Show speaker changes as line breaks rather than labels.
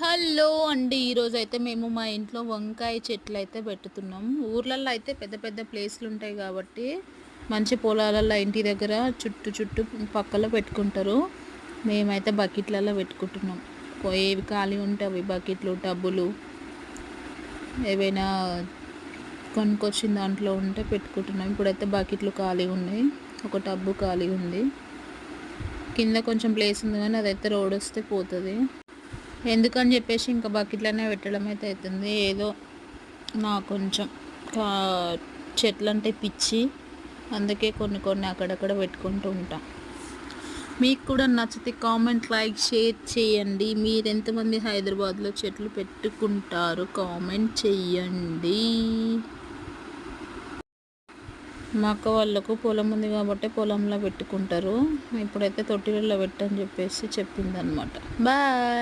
Hello అండి. ఈరోజు అయితే మేము మా ఇంట్లో వంకాయ చెట్లు అయితే పెట్టుతున్నాం. ఊర్లలో అయితే పెద్ద పెద్ద ప్లేస్లు ఉంటాయి కాబట్టి మంచి పొలాలలో ఇంటి దగ్గర చుట్టూ పక్కలో పెట్టుకుంటారు. మేమైతే బకెట్లలో పెట్టుకుంటున్నాం. ఏవి ఖాళీ ఉంటే అవి బకెట్లు, టబ్బులు ఏవైనా కొనుక్కొచ్చిన దాంట్లో ఉంటే పెట్టుకుంటున్నాం. ఇప్పుడైతే బకెట్లు ఖాళీ ఉన్నాయి, ఒక టబ్బు ఖాళీ ఉంది. కింద కొంచెం ప్లేస్ ఉంది కానీ అదైతే రోడ్ వస్తే పోతుంది. ఎందుకని చెప్పేసి ఇంకా బకెట్లనే పెట్టడం అయితే అవుతుంది. ఏదో నాకు కొంచెం చెట్లు అంటే పిచ్చి, అందుకే కొన్ని అక్కడక్కడ పెట్టుకుంటూ ఉంటాం. మీకు కూడా నచ్చితే కామెంట్, లైక్, షేర్ చేయండి. మీరు ఎంతమంది హైదరాబాద్లో చెట్లు పెట్టుకుంటారు కామెంట్ చెయ్యండి. మా అక్క వాళ్ళకు పొలం ఉంది కాబట్టి పొలంలో పెట్టుకుంటారు. ఇప్పుడైతే తొట్టిలో పెట్టని చెప్పేసి చెప్పిందనమాట. బాయ్.